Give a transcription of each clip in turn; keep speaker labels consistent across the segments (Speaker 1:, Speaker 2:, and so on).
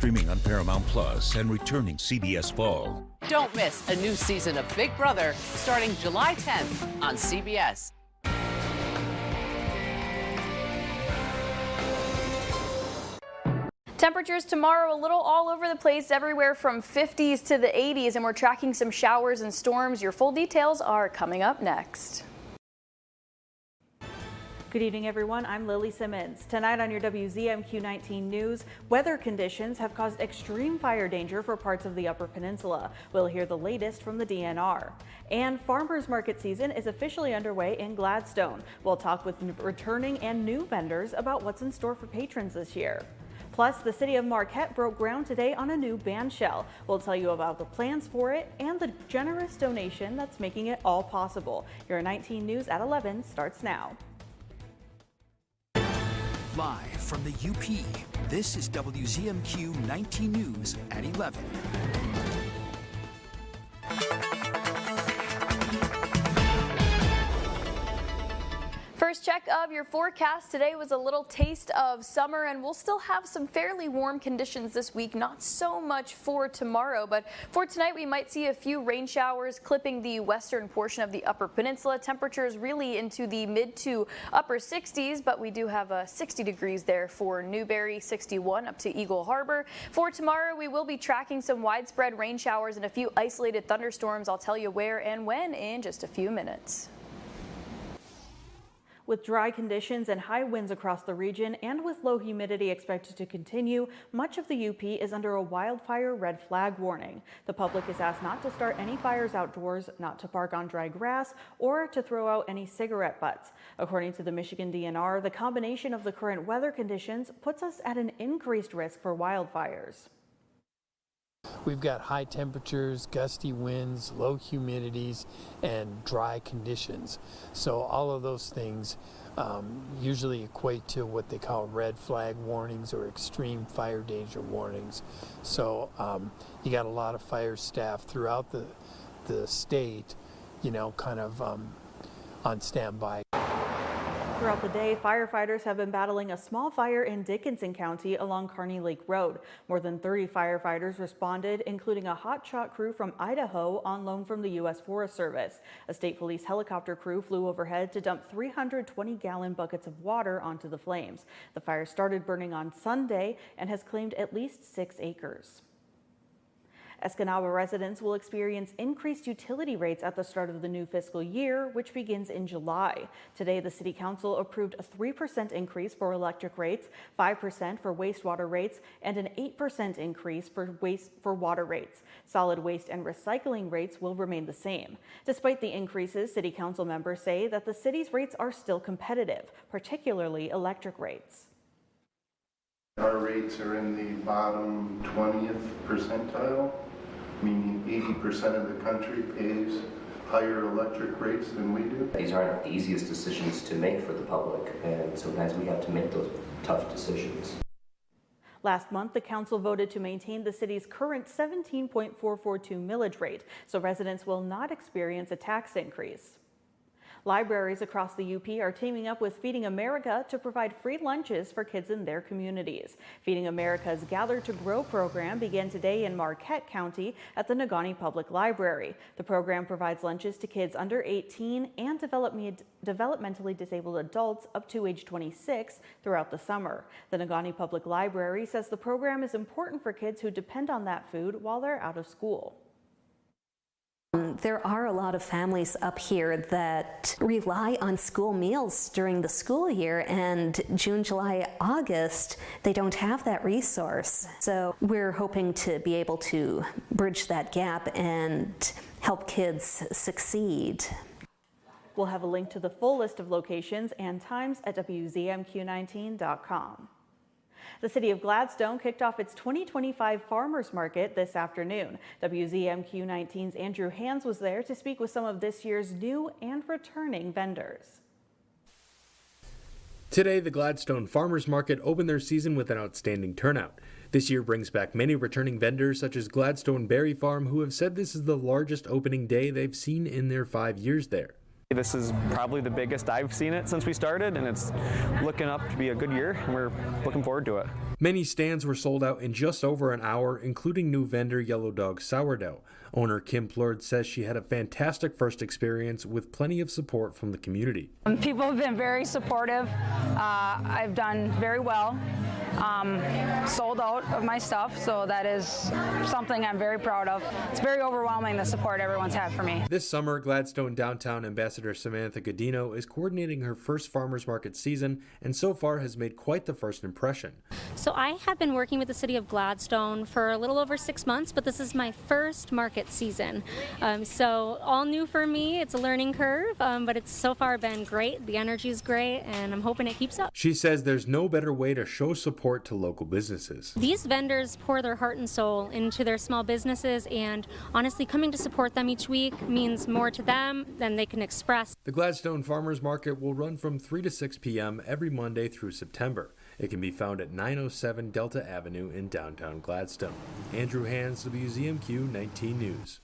Speaker 1: streaming on Paramount Plus and returning CBS Fall.
Speaker 2: Don't miss a new season of Big Brother starting July 10th on CBS.
Speaker 3: Temperatures tomorrow a little all over the place, everywhere from 50s to the 80s, and we're tracking some showers and storms. Your full details are coming up next.
Speaker 4: Good evening, everyone. I'm Lily Simmons. Tonight on your WZMQ 19 News, weather conditions have caused extreme fire danger for parts of the Upper Peninsula. We'll hear the latest from the DNR. And farmers market season is officially underway in Gladstone. We'll talk with returning and new vendors about what's in store for patrons this year. Plus, the city of Marquette broke ground today on a new band shell. We'll tell you about the plans for it and the generous donation that's making it all possible. Your 19 News at 11 starts now.
Speaker 5: Live from the UP, this is WZMQ 19 News at 11.
Speaker 3: First check of your forecast today was a little taste of summer, and we'll still have some fairly warm conditions this week. Not so much for tomorrow, but for tonight we might see a few rain showers clipping the western portion of the Upper Peninsula. Temperatures really into the mid to upper 60s, but we do have 60 degrees there for Newberry, 61 up to Eagle Harbor. For tomorrow we will be tracking some widespread rain showers and a few isolated thunderstorms. I'll tell you where and when in just a few minutes.
Speaker 4: With dry conditions and high winds across the region and with low humidity expected to continue, much of the UP is under a wildfire red flag warning. The public is asked not to start any fires outdoors, not to park on dry grass, or to throw out any cigarette butts. According to the Michigan DNR, the combination of the current weather conditions puts us at an increased risk for wildfires.
Speaker 6: We've got high temperatures, gusty winds, low humidities, and dry conditions. So all of those things usually equate to what they call red flag warnings or extreme fire danger warnings. So you got a lot of fire staff throughout the state, you know, kind of on standby.
Speaker 4: Throughout the day, firefighters have been battling a small fire in Dickinson County along Kearney Lake Road. More than 30 firefighters responded, including a hotshot crew from Idaho on loan from the U.S. Forest Service. A state police helicopter crew flew overhead to dump 320-gallon buckets of water onto the flames. The fire started burning on Sunday and has claimed at least 6 acres. Escanaba residents will experience increased utility rates at the start of the new fiscal year, which begins in July. Today, the City Council approved a 3% increase for electric rates, 5% for wastewater rates, and an 8% increase for water rates. Solid waste and recycling rates will remain the same. Despite the increases, City Council members say that the city's rates are still competitive, particularly electric rates.
Speaker 7: Our rates are in the bottom 20th percentile, meaning 80% of the country pays higher electric rates than we do.
Speaker 8: These aren't the easiest decisions to make for the public, and sometimes we have to make those tough decisions.
Speaker 4: Last month, the council voted to maintain the city's current 17.442 millage rate, so residents will not experience a tax increase. Libraries across the UP are teaming up with Feeding America to provide free lunches for kids in their communities. Feeding America's Gather to Grow program began today in Marquette County at the Negaunee Public Library. The program provides lunches to kids under 18 and developmentally disabled adults up to age 26 throughout the summer. The Negaunee Public Library says the program is important for kids who depend on that food while they're out of school.
Speaker 9: There are a lot of families up here that rely on school meals during the school year, and June, July, August, they don't have that resource. So we're hoping to be able to bridge that gap and help kids succeed.
Speaker 4: We'll have a link to the full list of locations and times at WZMQ19.com. The city of Gladstone kicked off its 2025 Farmers Market this afternoon. WZMQ 19's Andrew Hands was there to speak with some of this year's new and returning vendors.
Speaker 10: Today, the Gladstone Farmers Market opened their season with an outstanding turnout. This year brings back many returning vendors such as Gladstone Berry Farm, who have said this is the largest opening day they've seen in their 5 years there.
Speaker 11: This is probably the biggest I've seen it since we started, and it's looking up to be a good year, and we're looking forward to it.
Speaker 10: Many stands were sold out in just over an hour, including new vendor Yellow Dog Sourdough. Owner Kim Plord says she had a fantastic first experience with plenty of support from the community.
Speaker 12: People have been very supportive. I've done very well. Sold out of my stuff, so that is something I'm very proud of. It's very overwhelming, the support everyone's had for me.
Speaker 10: This summer, Gladstone Downtown Ambassador Samantha Godino is coordinating her first farmers market season, and so far has made quite the first impression.
Speaker 13: So I have been working with the city of Gladstone for a little over 6 months, but this is my first market season. So all new for me. It's a learning curve, but it's so far been great. The energy is great, and I'm hoping it keeps up.
Speaker 10: She says there's no better way to show support to local businesses.
Speaker 13: These vendors pour their heart and soul into their small businesses, and honestly, coming to support them each week means more to them than they can express.
Speaker 10: The Gladstone Farmers Market will run from 3 to 6 p.m. every Monday through September. It can be found at 907 Delta Avenue in downtown Gladstone. Andrew Hands, WZMQ 19 News.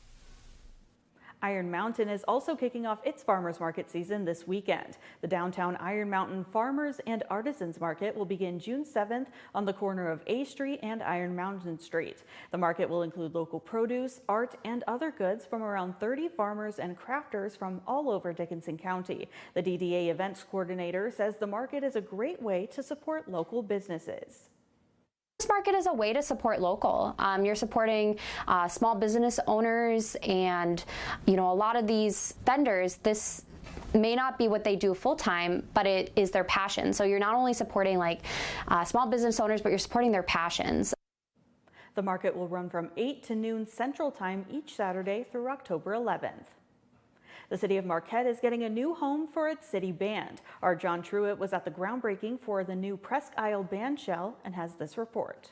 Speaker 4: Iron Mountain is also kicking off its farmers market season this weekend. The downtown Iron Mountain Farmers and Artisans Market will begin June 7th on the corner of A Street and Iron Mountain Street. The market will include local produce, art, and other goods from around 30 farmers and crafters from all over Dickinson County. The DDA events coordinator says the market is a great way to support local businesses.
Speaker 14: This market is a way to support local. You're supporting small business owners, and a lot of these vendors, this may not be what they do full time, but it is their passion. So you're not only supporting small business owners, but you're supporting their passions.
Speaker 4: The market will run from 8 to noon Central Time each Saturday through October 11th. The city of Marquette is getting a new home for its city band. Our John Truitt was at the groundbreaking for the new Presque Isle band shell and has this report.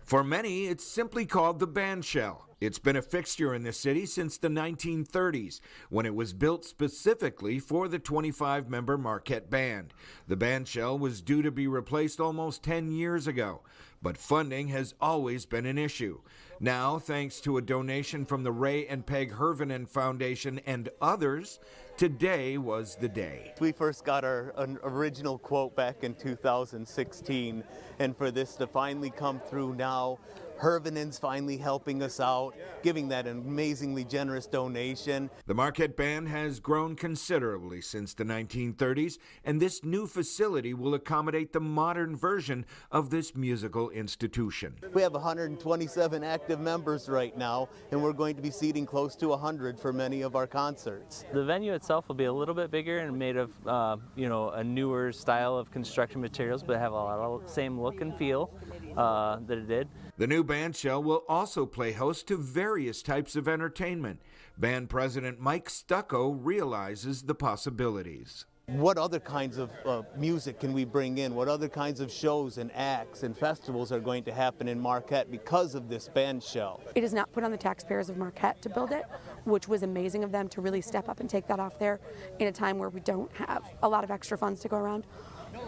Speaker 15: For many, it's simply called the band shell. It's been a fixture in the city since the 1930s, when it was built specifically for the 25-member Marquette Band. The band shell was due to be replaced almost 10 years ago, but funding has always been an issue. Now, thanks to a donation from the Ray and Peg Hervinen Foundation and others, today was the day.
Speaker 16: We first got our original quote back in 2016, and for this to finally come through now, Hervinen's finally helping us out, giving that amazingly generous donation.
Speaker 15: The Marquette Band has grown considerably since the 1930s, and this new facility will accommodate the modern version of this musical institution.
Speaker 16: We have 127 active members right now, and we're going to be seating close to 100 for many of our concerts.
Speaker 17: The venue itself will be a little bit bigger and made of, a newer style of construction materials, but have a lot of the same look and feel that it did.
Speaker 15: The new band shell will also play host to various types of entertainment. Band president Mike Stucco realizes the possibilities.
Speaker 16: What other kinds of music can we bring in? What other kinds of shows and acts and festivals are going to happen in Marquette because of this band shell?
Speaker 18: It is not put on the taxpayers of Marquette to build it, which was amazing of them to really step up and take that off there in a time where we don't have a lot of extra funds to go around.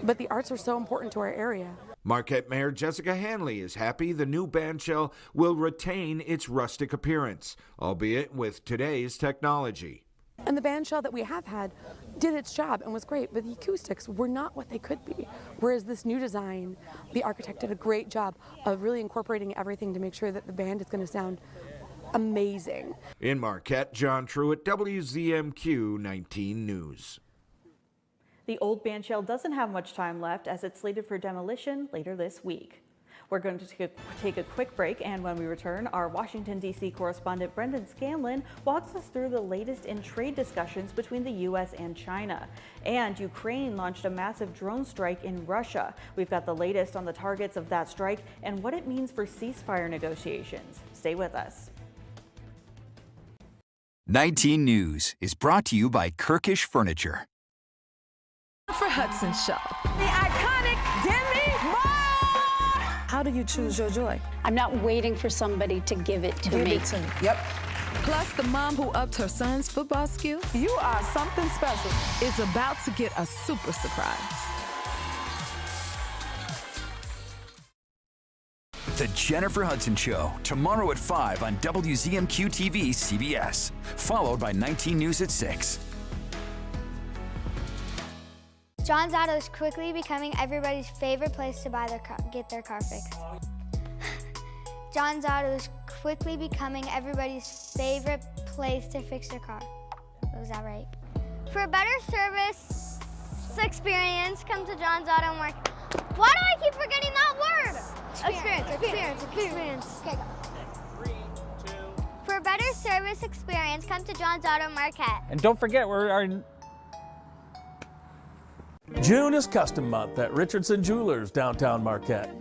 Speaker 18: But the arts are so important to our area.
Speaker 15: Marquette Mayor Jessica Hanley is happy the new band shell will retain its rustic appearance, albeit with today's technology.
Speaker 18: And the band shell that we have had did its job and was great, but the acoustics were not what they could be. Whereas this new design, the architect did a great job of really incorporating everything to make sure that the band is going to sound amazing.
Speaker 15: In Marquette, John Truitt, WZMQ 19 News.
Speaker 4: The old band shell doesn't have much time left as it's slated for demolition later this week. We're going to take a quick break, and when we return, our Washington, D.C. correspondent Brendan Scanlon walks us through the latest in trade discussions between the U.S. and China. And Ukraine launched a massive drone strike in Russia. We've got the latest on the targets of that strike and what it means for ceasefire negotiations. Stay with us.
Speaker 5: 19 News is brought to you by Kirkish Furniture.
Speaker 19: For Hudson Shaw, the iconic Demi Moore. How do you choose your joy?
Speaker 20: I'm not waiting for somebody to give it to me.
Speaker 19: Give it to me. Yep. Plus, the mom who upped her son's football skills. You are something special. Is about to get a super surprise.
Speaker 5: The Jennifer Hudson Show, tomorrow at 5 on WZMQ TV CBS, followed by 19 News at 6.
Speaker 21: John's Auto is quickly becoming everybody's favorite place to buy get their car fixed. John's Auto is quickly becoming everybody's favorite place to fix their car. Was that right? For a better service experience, come to John's Auto Market. Why do I keep forgetting that word? Experience. Okay, go. 3, 2. For a better service experience, come to John's Auto Market.
Speaker 22: And don't forget, June is custom month at Richardson Jewelers, downtown Marquette.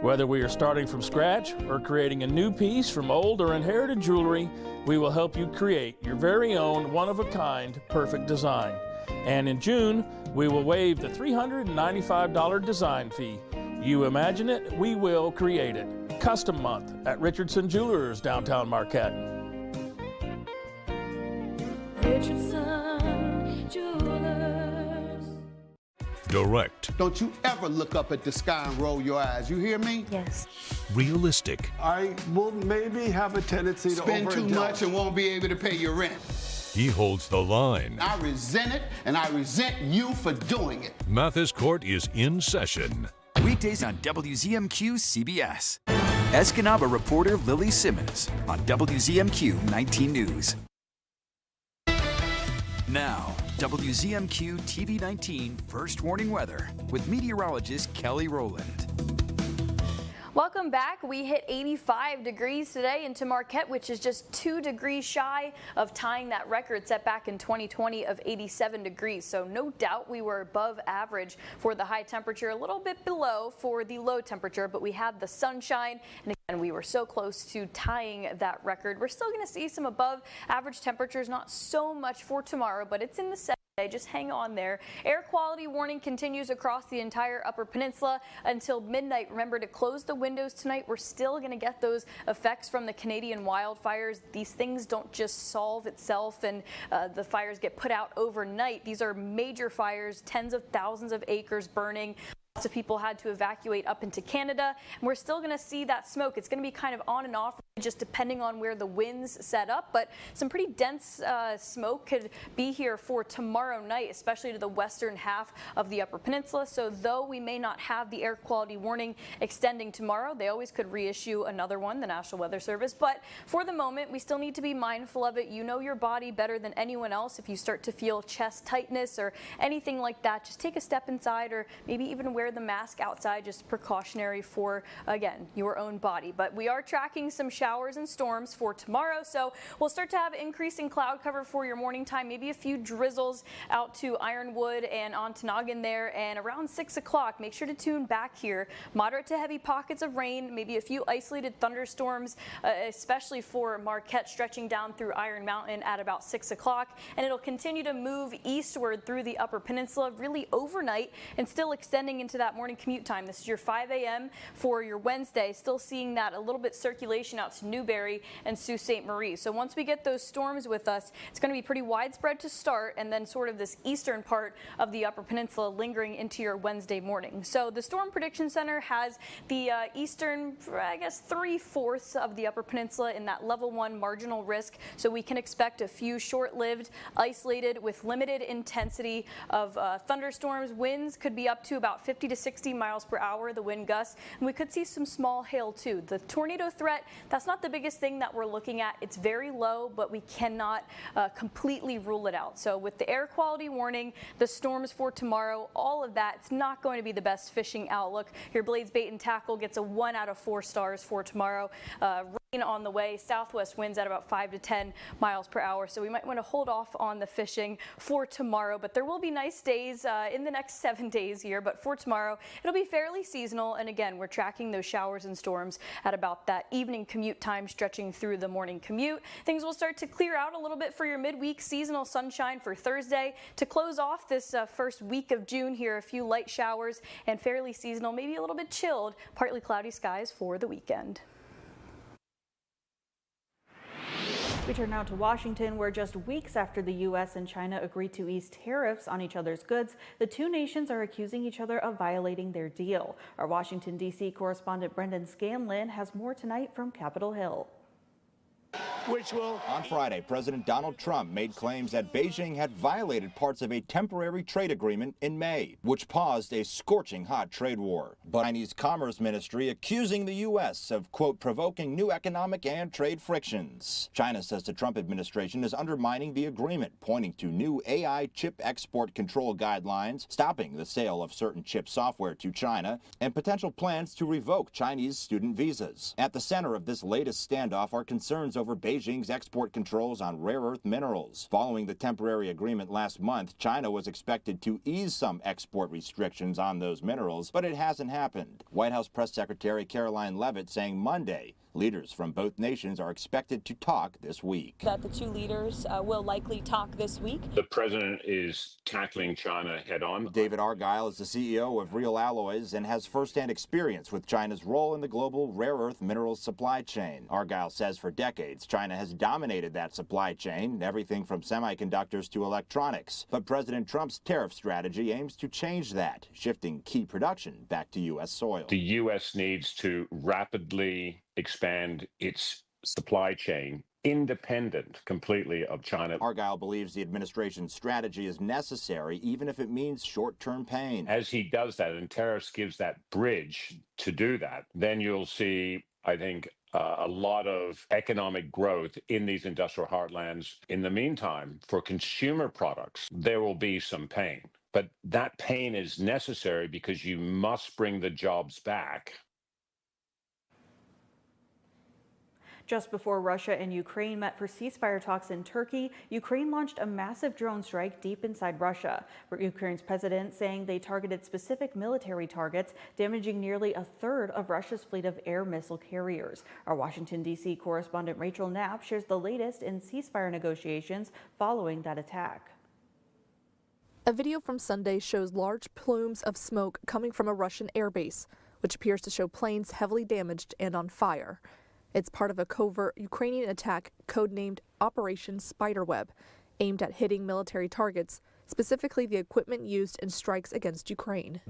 Speaker 22: Whether we are starting from scratch or creating a new piece from old or inherited jewelry, we will help you create your very own one-of-a-kind perfect design. And in June, we will waive the $395 design fee. You imagine it, we will create it. Custom month at Richardson Jewelers, downtown Marquette.
Speaker 23: Richardson Jewelers.
Speaker 1: Direct.
Speaker 24: Don't you ever look up at the sky and roll your eyes. You hear me?
Speaker 23: Yes.
Speaker 1: Realistic.
Speaker 24: I will maybe have a tendency to spend too much and won't be able to pay your rent.
Speaker 1: He holds the line.
Speaker 24: I resent it, and I resent you for doing it.
Speaker 1: Mathis Court is in session.
Speaker 5: Weekdays on WZMQ CBS. Escanaba reporter Lily Simmons on WZMQ 19 News. Now, WZMQ TV 19 First Warning Weather with meteorologist Kelly Rowland.
Speaker 3: Welcome back. We hit 85 degrees today into Marquette, which is just 2 degrees shy of tying that record set back in 2020 of 87 degrees. So no doubt we were above average for the high temperature, a little bit below for the low temperature, but we had the sunshine, and again, we were so close to tying that record. We're still going to see some above average temperatures, not so much for tomorrow, but it's in the 70s. Just hang on there. Air quality warning continues across the entire Upper Peninsula until midnight. Remember to close the windows tonight. We're still going to get those effects from the Canadian wildfires. These things don't just solve itself and the fires get put out overnight. These are major fires, tens of thousands of acres burning. Lots of people had to evacuate up into Canada, and we're still going to see that smoke. It's going to be kind of on and off, just depending on where the winds set up, but some pretty dense smoke could be here for tomorrow night, especially to the western half of the Upper Peninsula. So though we may not have the air quality warning extending tomorrow, they always could reissue another one, the National Weather Service. But for the moment, we still need to be mindful of it. You know your body better than anyone else. If you start to feel chest tightness or anything like that, just take a step inside or maybe even wear the mask outside, just precautionary for, again, your own body. But we are tracking some showers and storms for tomorrow, so we'll start to have increasing cloud cover for your morning time, maybe a few drizzles out to Ironwood and Ontonagon there, and around 6 o'clock, make sure to tune back here. Moderate to heavy pockets of rain, maybe a few isolated thunderstorms, especially for Marquette, stretching down through Iron Mountain at about 6 o'clock, and it'll continue to move eastward through the Upper Peninsula really overnight and still extending into that morning commute time. This is your 5 a.m. for your Wednesday. Still seeing that a little bit circulation out to Newberry and Sault Ste. Marie. So once we get those storms with us, it's going to be pretty widespread to start, and then sort of this eastern part of the Upper Peninsula lingering into your Wednesday morning. So the Storm Prediction Center has the eastern, I guess, 3/4 of the Upper Peninsula in that level 1 marginal risk. So we can expect a few short-lived, isolated with limited intensity of thunderstorms. Winds could be up to about 50 to 60 miles per hour, the wind gusts, and we could see some small hail too. The tornado threat, that's not the biggest thing that we're looking at. It's very low, but we cannot completely rule it out. So with the air quality warning, the storms for tomorrow, all of that, it's not going to be the best fishing outlook. Your Blades Bait and Tackle gets a 1 out of 4 stars for tomorrow. Rain on the way, southwest winds at about 5 to 10 miles per hour. So we might want to hold off on the fishing for tomorrow, but there will be nice days in the next 7 days here. But for tomorrow, it'll be fairly seasonal. And again, we're tracking those showers and storms at about that evening commute time, stretching through the morning commute. Things will start to clear out a little bit for your midweek seasonal sunshine for Thursday. To close off this first week of June here, a few light showers and fairly seasonal, maybe a little bit chilled, partly cloudy skies for the weekend.
Speaker 4: We turn now to Washington, where just weeks after the U.S. and China agreed to ease tariffs on each other's goods, the two nations are accusing each other of violating their deal. Our Washington, D.C. correspondent Brendan Scanlon has more tonight from Capitol Hill.
Speaker 2: On Friday, President Donald Trump made claims that Beijing had violated parts of a temporary trade agreement in May, which paused a scorching hot trade war. But Chinese Commerce Ministry accusing the U.S. of, quote, provoking new economic and trade frictions. China says the Trump administration is undermining the agreement, pointing to new AI chip export control guidelines, stopping the sale of certain chip software to China, and potential plans to revoke Chinese student visas. At the center of this latest standoff are concerns over Beijing's export controls on rare earth minerals. Following the temporary agreement last month, China was expected to ease some export restrictions on those minerals, but it hasn't happened. White House Press Secretary Caroline Leavitt saying Monday leaders from both nations are expected to talk this week.
Speaker 6: That the two leaders will likely talk this week.
Speaker 7: The president is tackling China head on.
Speaker 2: David Argyle is the CEO of Real Alloys and has firsthand experience with China's role in the global rare earth minerals supply chain. Argyle says for decades, China has dominated that supply chain, everything from semiconductors to electronics. But President Trump's tariff strategy aims to change that, shifting key production back to U.S. soil.
Speaker 7: The U.S. needs to rapidly expand its supply chain independent completely of China.
Speaker 2: Argyle believes the administration's strategy is necessary, even if it means short-term pain.
Speaker 7: As he does that, and tariffs gives that bridge to do that, then you'll see, I think, a lot of economic growth in these industrial heartlands. In the meantime, for consumer products, there will be some pain. But that pain is necessary because you must bring the jobs back.
Speaker 4: Just before Russia and Ukraine met for ceasefire talks in Turkey, Ukraine launched a massive drone strike deep inside Russia. Ukraine's president saying they targeted specific military targets, damaging nearly a third of Russia's fleet of air missile carriers. Our Washington, D.C. correspondent Rachel Knapp shares the latest in ceasefire negotiations following that attack.
Speaker 8: A video from Sunday shows large plumes of smoke coming from a Russian airbase, which appears to show planes heavily damaged and on fire. It's part of a covert Ukrainian attack codenamed Operation Spiderweb, aimed at hitting military targets, specifically the equipment used in strikes against Ukraine.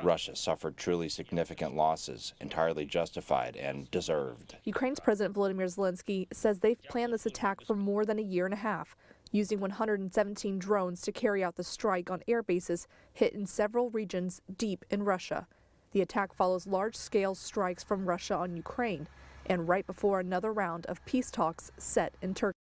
Speaker 2: Russia suffered truly significant losses, entirely justified and deserved.
Speaker 8: Ukraine's President Volodymyr Zelensky says they've planned this attack for more than a year and a half, using 117 drones to carry out the strike on air bases hit in several regions deep in Russia. The attack follows large-scale strikes from Russia on Ukraine, and right before another round of peace talks set in Turkey.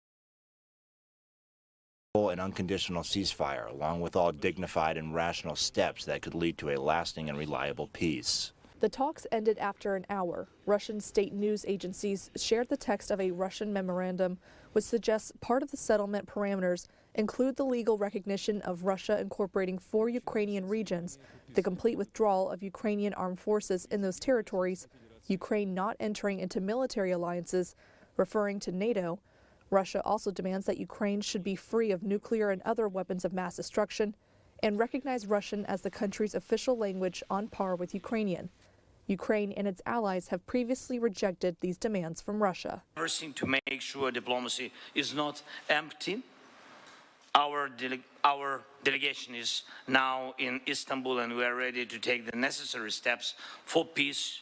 Speaker 2: An unconditional ceasefire, along with all dignified and rational steps that could lead to a lasting and reliable peace.
Speaker 8: The talks ended after an hour. Russian state news agencies shared the text of a Russian memorandum, which suggests part of the settlement parameters include the legal recognition of Russia incorporating 4 Ukrainian regions, the complete withdrawal of Ukrainian armed forces in those territories, Ukraine not entering into military alliances, referring to NATO. Russia also demands that Ukraine should be free of nuclear and other weapons of mass destruction, and recognize Russian as the country's official language on par with Ukrainian. Ukraine and its allies have previously rejected these demands from Russia.
Speaker 25: Everything to make sure diplomacy is not empty. Our delegation is now in Istanbul, and we are ready to take the necessary steps for peace.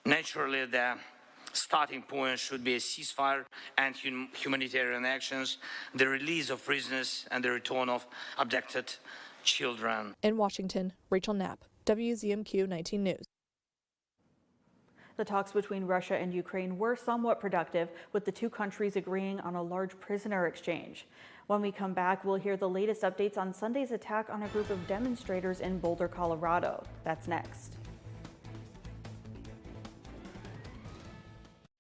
Speaker 25: Naturally, the starting point should be a ceasefire and humanitarian actions, the release of prisoners, and the return of abducted children.
Speaker 8: In Washington, Rachel Knapp, WZMQ 19 News.
Speaker 4: The talks between Russia and Ukraine were somewhat productive, with the two countries agreeing on a large prisoner exchange. When we come back, we'll hear the latest updates on Sunday's attack on a group of demonstrators in Boulder, Colorado. That's next.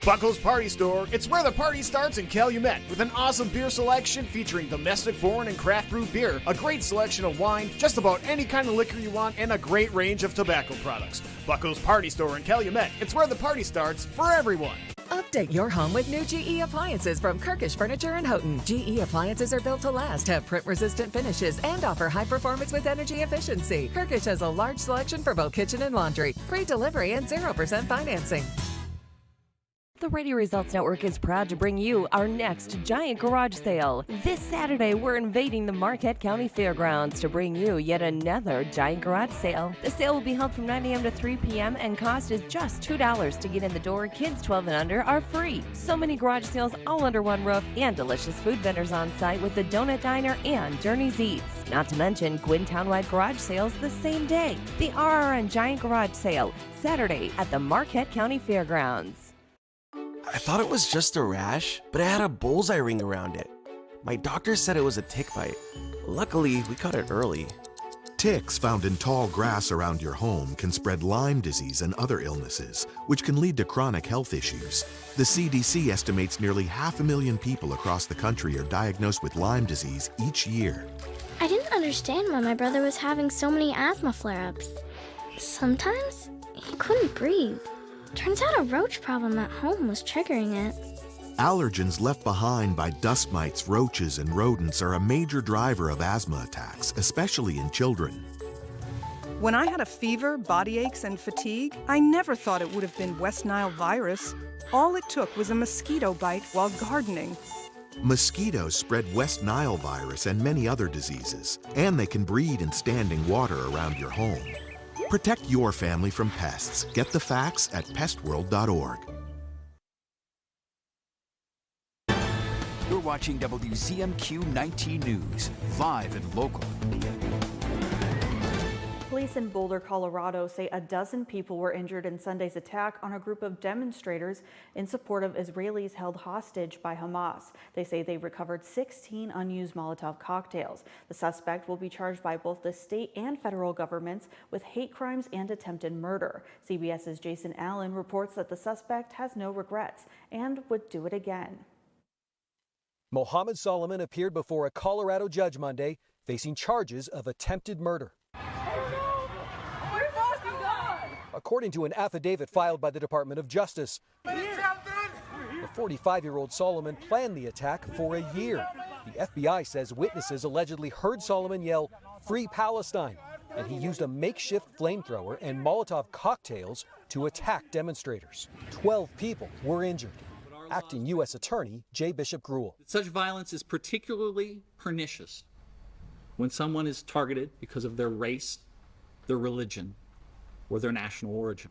Speaker 26: Buckles Party Store, it's where the party starts in Calumet, with an awesome beer selection featuring domestic, foreign, and craft brew beer, a great selection of wine, just about any kind of liquor you want, and a great range of tobacco products. Buckles Party Store in Calumet, it's where the party starts for everyone.
Speaker 27: Update your home with new GE appliances from Kirkish Furniture in Houghton. GE appliances are built to last, have print-resistant finishes, and offer high performance with energy efficiency. Kirkish has a large selection for both kitchen and laundry, free delivery, and 0% financing.
Speaker 9: The Radio Results Network is proud to bring you our next giant garage sale. This Saturday, we're invading the Marquette County Fairgrounds to bring you yet another giant garage sale. The sale will be held from 9 a.m. to 3 p.m. and cost is just $2 to get in the door. Kids 12 and under are free. So many garage sales all under one roof and delicious food vendors on site with the Donut Diner and Journey's Eats. Not to mention Gwin Townwide garage sales the same day. The RRN Giant Garage Sale, Saturday at the Marquette County Fairgrounds.
Speaker 10: I thought it was just a rash, but it had a bullseye ring around it. My doctor said it was a tick bite. Luckily, we caught it early.
Speaker 11: Ticks found in tall grass around your home can spread Lyme disease and other illnesses, which can lead to chronic health issues. The CDC estimates nearly 500,000 people across the country are diagnosed with Lyme disease each year.
Speaker 21: I didn't understand why my brother was having so many asthma flare-ups. Sometimes he couldn't breathe. Turns out a roach problem at home was triggering it.
Speaker 11: Allergens left behind by dust mites, roaches, and rodents are a major driver of asthma attacks, especially in children.
Speaker 12: When I had a fever, body aches, and fatigue, I never thought it would have been West Nile virus. All it took was a mosquito bite while gardening.
Speaker 11: Mosquitoes spread West Nile virus and many other diseases, and they can breed in standing water around your home. Protect your family from pests. Get the facts at pestworld.org.
Speaker 5: You're watching WZMQ 19 News, live and local.
Speaker 4: Police in Boulder, Colorado say a dozen people were injured in Sunday's attack on a group of demonstrators in support of Israelis held hostage by Hamas. They say they recovered 16 unused Molotov cocktails. The suspect will be charged by both the state and federal governments with hate crimes and attempted murder. CBS's Jason Allen reports that the suspect has no regrets and would do it again.
Speaker 13: Mohammed Solomon appeared before a Colorado judge Monday, facing charges of attempted murder. According to an affidavit filed by the Department of Justice, the 45-year-old Solomon planned the attack for a year. The FBI says witnesses allegedly heard Solomon yell, "Free Palestine," and he used a makeshift flamethrower and Molotov cocktails to attack demonstrators. 12 people were injured. Acting U.S. Attorney J. Bishop Gruel.
Speaker 14: Such violence is particularly pernicious when someone is targeted because of their race, their religion, or their national origin.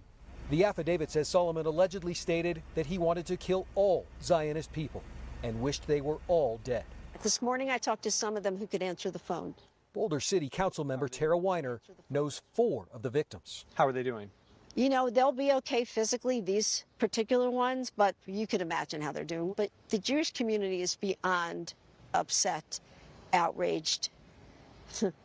Speaker 13: The affidavit says Solomon allegedly stated that he wanted to kill all Zionist people and wished they were all dead.
Speaker 17: This morning I talked to some of them who could answer the phone.
Speaker 13: Boulder City Council member Tara Weiner knows 4 of the victims.
Speaker 14: How are they doing?
Speaker 17: You know, they'll be okay physically, these particular ones, but you can imagine how they're doing. But the Jewish community is beyond upset, outraged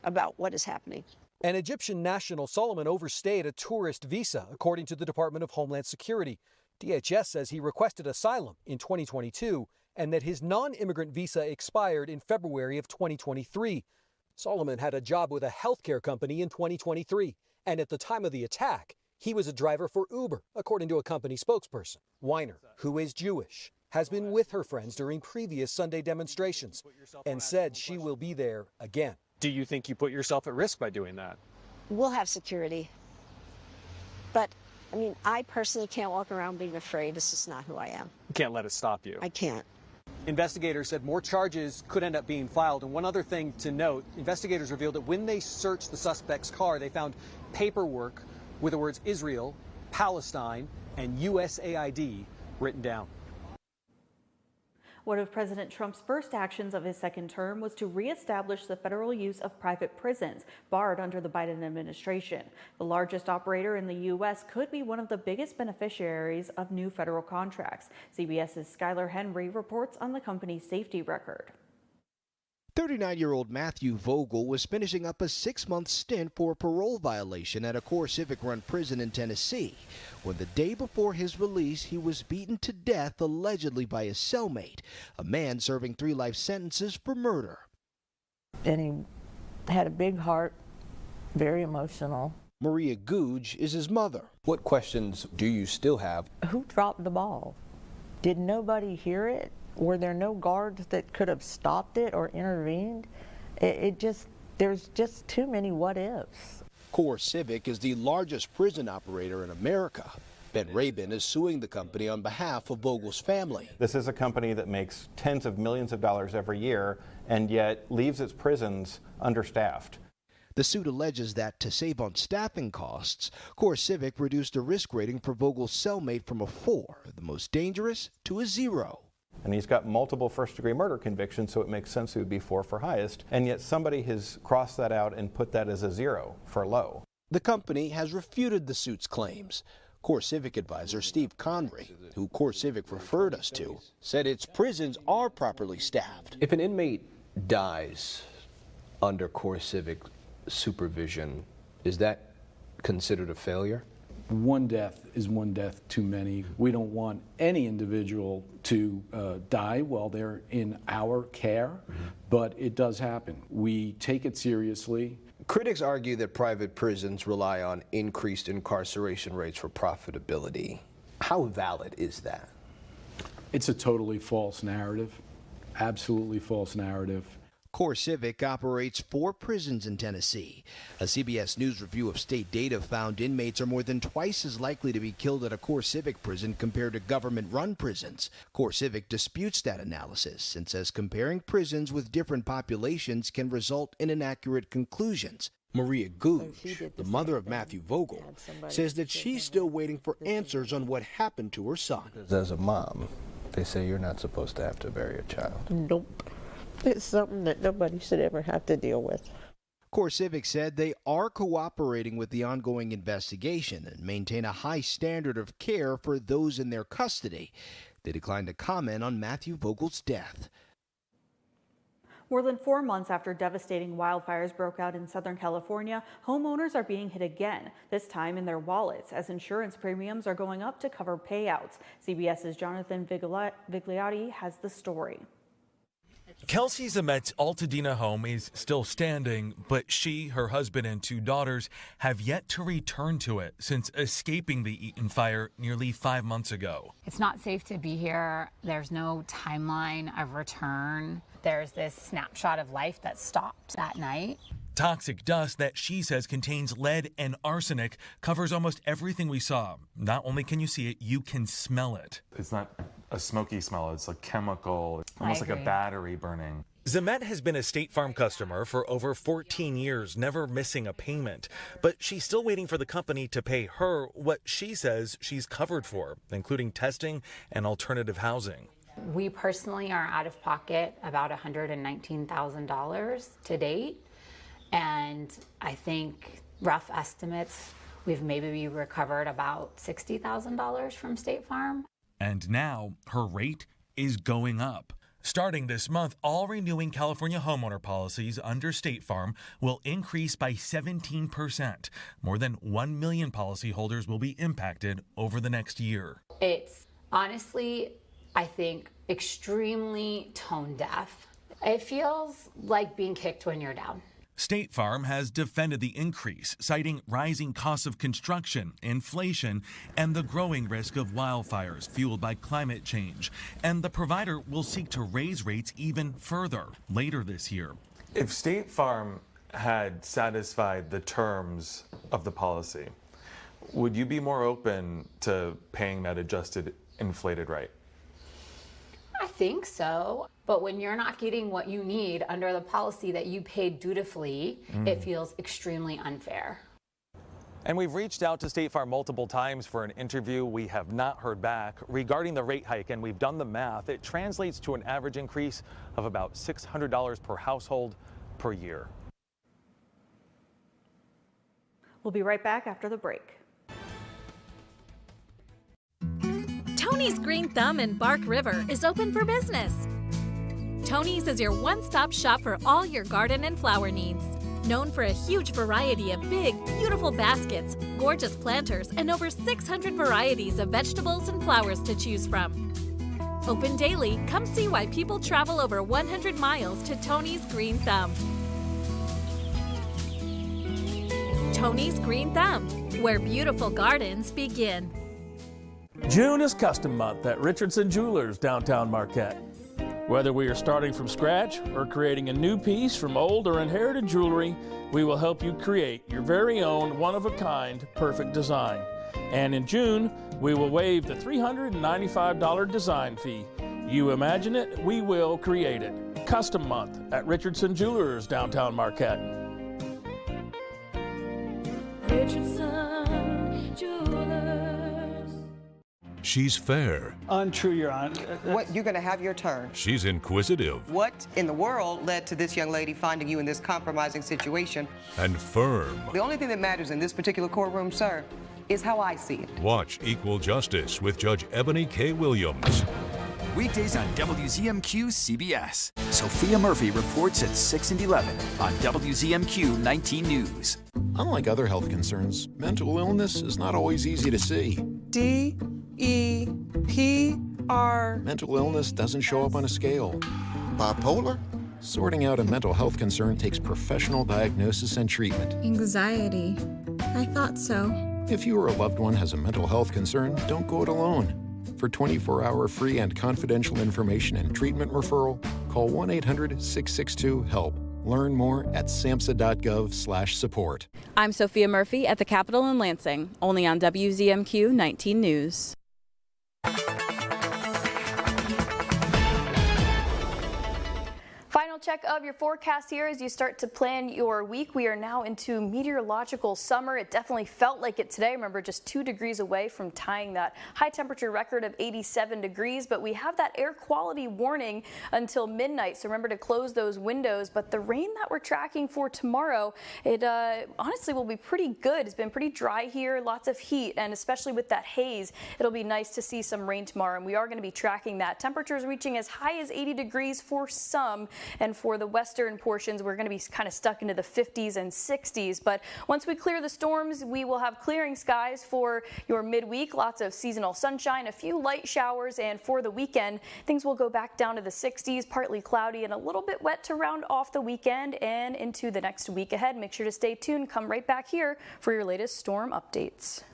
Speaker 17: about what is happening.
Speaker 13: An Egyptian national, Solomon overstayed a tourist visa, according to the Department of Homeland Security. DHS says he requested asylum in 2022 and that his non-immigrant visa expired in February of 2023. Solomon had a job with a healthcare company in 2023, and at the time of the attack, he was a driver for Uber, according to a company spokesperson. Weiner, who is Jewish, has been with her friends during previous Sunday demonstrations and said she will be there again.
Speaker 14: Do you think you put yourself at risk by doing that?
Speaker 17: We'll have security. But, I mean, I personally can't walk around being afraid. This is not who I am.
Speaker 14: You can't let it stop you.
Speaker 17: I can't.
Speaker 13: Investigators said more charges could end up being filed. And one other thing to note, investigators revealed that when they searched the suspect's car, they found paperwork with the words Israel, Palestine, and USAID written down.
Speaker 4: One of President Trump's first actions of his second term was to reestablish the federal use of private prisons, barred under the Biden administration. The largest operator in the U.S. could be one of the biggest beneficiaries of new federal contracts. CBS's Skylar Henry reports on the company's safety record.
Speaker 28: 39-year-old Matthew Vogel was finishing up a 6-month stint for a parole violation at a core civic-run prison in Tennessee, when the day before his release, he was beaten to death allegedly by his cellmate, a man serving 3 life sentences for murder.
Speaker 29: And he had a big heart, very emotional.
Speaker 28: Maria Googe is his mother.
Speaker 30: What questions do you still have?
Speaker 29: Who dropped the ball? Did nobody hear it? Were there no guards that could have stopped it or intervened? There's just too many what ifs.
Speaker 28: Core Civic is the largest prison operator in America. Ben Rabin is suing the company on behalf of Vogel's family.
Speaker 1: This is a company that makes tens of millions of dollars every year and yet leaves its prisons understaffed.
Speaker 28: The suit alleges that to save on staffing costs, CoreCivic reduced a risk rating for Vogel's cellmate from a 4, the most dangerous, to a 0.
Speaker 1: And he's got multiple first-degree murder convictions, so it makes sense he would be 4 for highest. And yet somebody has crossed that out and put that as a 0 for low.
Speaker 28: The company has refuted the suit's claims. CoreCivic advisor Steve Conry, who CoreCivic referred us to, said its prisons are properly staffed.
Speaker 30: If an inmate dies under CoreCivic supervision, is that considered a failure?
Speaker 3: One death is one death too many. We don't want any individual to die while they're in our care, but it does happen. We take it seriously.
Speaker 30: Critics argue that private prisons rely on increased incarceration rates for profitability. How valid is that?
Speaker 3: It's a totally false narrative, absolutely false narrative.
Speaker 28: CoreCivic operates 4 prisons in Tennessee. A CBS News review of state data found inmates are more than twice as likely to be killed at a CoreCivic prison compared to government-run prisons. CoreCivic disputes that analysis and says comparing prisons with different populations can result in inaccurate conclusions. Maria Gouge, the mother of Matthew Vogel, says that she's still waiting for answers on what happened to her son.
Speaker 30: As a mom, they say you're not supposed to have to bury a child.
Speaker 29: Nope. It's something that nobody should ever have to deal with.
Speaker 28: CoreCivic said they are cooperating with the ongoing investigation and maintain a high standard of care for those in their custody. They declined to comment on Matthew Vogel's death.
Speaker 4: More than 4 months after devastating wildfires broke out in Southern California, homeowners are being hit again, this time in their wallets, as insurance premiums are going up to cover payouts. CBS's Jonathan Vigliotti has the story.
Speaker 15: Kelsey Zemet's Altadena home is still standing, but she, her husband, and 2 daughters have yet to return to it since escaping the Eaton fire nearly 5 months ago.
Speaker 16: It's not safe to be here. There's no timeline of return. There's this snapshot of life that stopped that night.
Speaker 15: Toxic dust that she says contains lead and arsenic covers almost everything we saw. Not only can you see it, you can smell it.
Speaker 18: It's not a smoky smell, it's like chemical, almost like a battery burning.
Speaker 15: Zemet has been a State Farm customer for over 14 years, never missing a payment. But she's still waiting for the company to pay her what she says she's covered for, including testing and alternative housing.
Speaker 16: We personally are out of pocket about $119,000 to date. And I think rough estimates, we've maybe recovered about $60,000 from State Farm.
Speaker 15: And now her rate is going up. Starting this month, all renewing California homeowner policies under State Farm will increase by 17%. More than 1 million policyholders will be impacted over the next year.
Speaker 16: It's honestly, I think, extremely tone deaf. It feels like being kicked when you're down.
Speaker 15: State Farm has defended the increase, citing rising costs of construction, inflation, and the growing risk of wildfires fueled by climate change. And the provider will seek to raise rates even further later this year.
Speaker 18: If State Farm had satisfied the terms of the policy, would you be more open to paying that adjusted inflated rate?
Speaker 16: I think so. But when you're not getting what you need under the policy that you paid dutifully, it feels extremely unfair.
Speaker 18: And we've reached out to State Farm multiple times for an interview. We have not heard back regarding the rate hike, and we've done the math. It translates to an average increase of about $600 per household per year.
Speaker 4: We'll be right back after the break.
Speaker 19: Tony's Green Thumb in Bark River is open for business. Tony's is your one-stop shop for all your garden and flower needs. Known for a huge variety of big, beautiful baskets, gorgeous planters, and over 600 varieties of vegetables and flowers to choose from. Open daily, come see why people travel over 100 miles to Tony's Green Thumb. Tony's Green Thumb, where beautiful gardens begin.
Speaker 20: June is custom month at Richardson Jewelers, downtown Marquette. Whether we are starting from scratch or creating a new piece from old or inherited jewelry, we will help you create your very own one-of-a-kind perfect design. And in June, We will waive the $395 design fee. You imagine it, we will create it. Custom Month at Richardson Jewelers, downtown Marquette.
Speaker 2: Richardson Jewelers.
Speaker 6: She's fair.
Speaker 7: Untrue, Your Honor.
Speaker 8: What, you're going to have your turn.
Speaker 6: She's inquisitive.
Speaker 8: What in the world led to this young lady finding you in this compromising situation?
Speaker 6: And firm.
Speaker 8: The only thing that matters in this particular courtroom, sir, is how I see it.
Speaker 6: Watch Equal Justice with Judge Ebony K. Williams.
Speaker 5: Weekdays on WZMQ CBS. Sophia Murphy reports at 6 and 11 on WZMQ 19 News.
Speaker 22: Unlike other health concerns, mental illness is not always easy to see.
Speaker 8: D-E-P-R.
Speaker 22: Mental illness doesn't show up on a scale.
Speaker 23: Bipolar?
Speaker 22: Sorting out a mental health concern takes professional diagnosis and treatment.
Speaker 24: Anxiety. I thought so.
Speaker 22: If you or a loved one has a mental health concern, don't go it alone. For 24-hour free and confidential information and treatment referral, call 1-800-662-HELP. Learn more at samhsa.gov/support.
Speaker 25: I'm Sophia Murphy at the Capitol in Lansing, only on WZMQ 19 News.
Speaker 26: Final check of your forecast here as you start to plan your week. We are now into meteorological summer. It definitely felt like it today. Remember, just 2 degrees away from tying that high temperature record of 87 degrees. But we have that air quality warning until midnight. So remember to close those windows. But the rain that we're tracking for tomorrow, it honestly will be pretty good. It's been pretty dry here, lots of heat, and especially with that haze, it'll be nice to see some rain tomorrow. And we are going to be tracking that. Temperatures reaching as high as 80 degrees for some. And for the western portions, we're going to be kind of stuck into the 50s and 60s. But once we clear the storms, we will have clearing skies for your midweek. Lots of seasonal sunshine, a few light showers, and for the weekend, things will go back down to the 60s, partly cloudy and a little bit wet to round off the weekend and into the next week ahead. Make sure to stay tuned. Come right back here for your latest storm updates.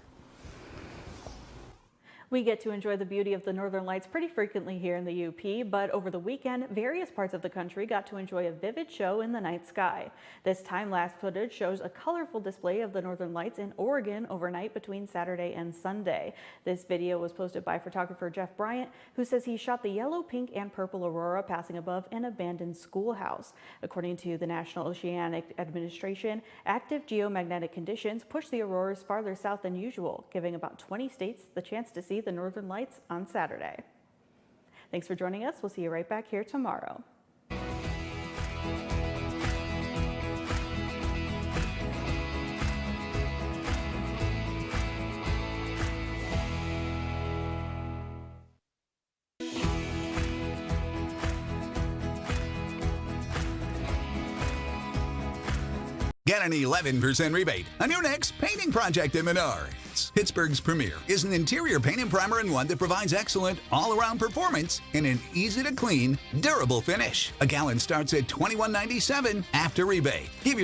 Speaker 4: We get to enjoy the beauty of the Northern Lights pretty frequently here in the UP, but over the weekend, various parts of the country got to enjoy a vivid show in the night sky. This time-lapse footage shows a colorful display of the Northern Lights in Oregon overnight between Saturday and Sunday. This video was posted by photographer Jeff Bryant, who says he shot the yellow, pink, and purple aurora passing above an abandoned schoolhouse. According to the National Oceanic Administration, active geomagnetic conditions push the auroras farther south than usual, giving about 20 states the chance to see the Northern Lights on Saturday. Thanks for joining us. We'll see you right back here tomorrow.
Speaker 27: Get an 11% rebate on your next painting project at Menards. Pittsburgh's premier is an interior paint and primer in one that provides excellent all-around performance in an easy-to-clean, durable finish. A gallon starts at $21.97 after rebate. Give your